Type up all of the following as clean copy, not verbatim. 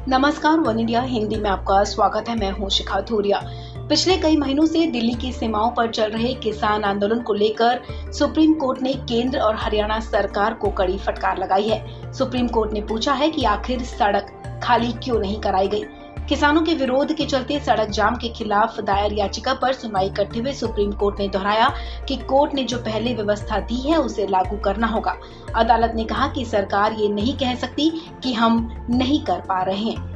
नमस्कार, one India Hindi में आपका स्वागत है। मैं हूं शिखा थोरिया। पिछले कई महीनों से दिल्ली की सीमाओं पर चल रहे किसान आंदोलन को लेकर सुप्रीम कोर्ट ने केंद्र और हरियाणा सरकार को कड़ी फटकार लगाई है। सुप्रीम कोर्ट ने पूछा है कि आखिर सड़क खाली क्यों नहीं कराई गई। किसानों के विरोध के चलते सड़क जाम के खिलाफ दायर याचिका पर सुनवाई करते हुए सुप्रीम कोर्ट ने दोहराया कि कोर्ट ने जो पहले व्यवस्था दी है उसे लागू करना होगा। अदालत ने कहा कि सरकार ये नहीं कह सकती कि हम नहीं कर पा रहे हैं।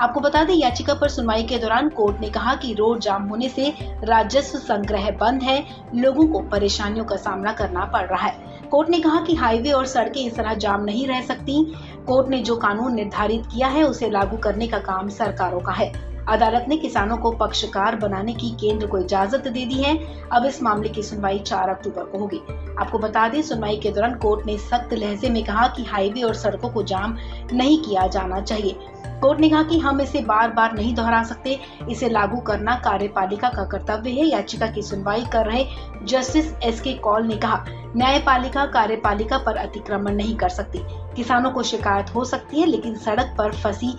आपको बता दें, याचिका पर सुनवाई के दौरान कोर्ट ने कहा कि रोड जाम होने से राजस्व संग्रह बंद है, लोगों को परेशानियों का सामना करना पड़ रहा है। कोर्ट ने कहा कि हाईवे और सड़कें इस तरह जाम नहीं रह सकती। कोर्ट ने जो कानून निर्धारित किया है उसे लागू करने का काम सरकारों का है। अदालत ने किसानों को पक्षकार बनाने की केंद्र को इजाजत दे दी है। अब इस मामले की सुनवाई 4 अक्टूबर को होगी। आपको बता दें, सुनवाई के दौरान कोर्ट ने सख्त लहजे में कहा कि हाईवे और सड़कों को जाम नहीं किया जाना चाहिए। कोर्ट ने कहा कि हम इसे बार बार नहीं दोहरा सकते, इसे लागू करना कार्यपालिका का कर्तव्य है। याचिका की सुनवाई कर रहे जस्टिस एस.के. कौल ने कहा, न्यायपालिका कार्यपालिका पर अतिक्रमण नहीं कर सकती। किसानों को शिकायत हो सकती है, लेकिन सड़क पर फंसी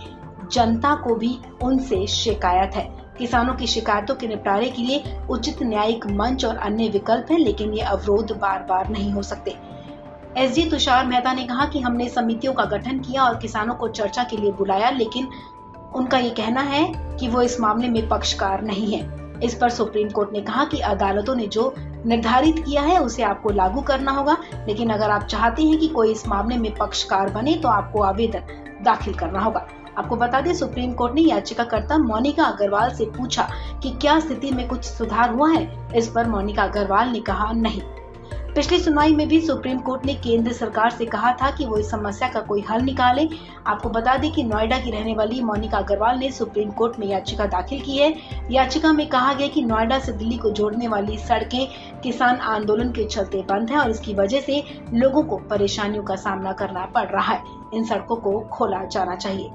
जनता को भी उनसे शिकायत है। किसानों की शिकायतों के निपटारे के लिए उचित न्यायिक मंच और अन्य विकल्प हैं, लेकिन ये अवरोध बार बार नहीं हो सकते। एसडी तुषार मेहता ने कहा कि हमने समितियों का गठन किया और किसानों को चर्चा के लिए बुलाया, लेकिन उनका ये कहना है कि वो इस मामले में पक्षकार नहीं है। इस पर सुप्रीम कोर्ट ने कहा कि अदालतों ने जो निर्धारित किया है उसे आपको लागू करना होगा, लेकिन अगर आप चाहते हैं कि कोई इस मामले में पक्षकार बने तो आपको आवेदन दाखिल करना होगा। आपको बता दें, सुप्रीम कोर्ट ने याचिकाकर्ता मोनिका अग्रवाल से पूछा कि क्या स्थिति में कुछ सुधार हुआ है। इस पर मोनिका अग्रवाल ने कहा नहीं। पिछली सुनवाई में भी सुप्रीम कोर्ट ने केंद्र सरकार से कहा था कि वो इस समस्या का कोई हल निकाले। आपको बता दें कि नोएडा की रहने वाली मोनिका अग्रवाल ने सुप्रीम कोर्ट में याचिका दाखिल की है। याचिका में कहा गया कि नोएडा से दिल्ली को जोड़ने वाली सड़कें किसान आंदोलन के चलते बंद है और इसकी वजह से लोगों को परेशानियों का सामना करना पड़ रहा है। इन सड़कों को खोला जाना चाहिए।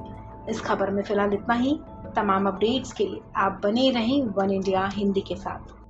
इस खबर में फिलहाल इतना ही। तमाम अपडेट्स के लिए आप बने रहें वन इंडिया हिंदी के साथ।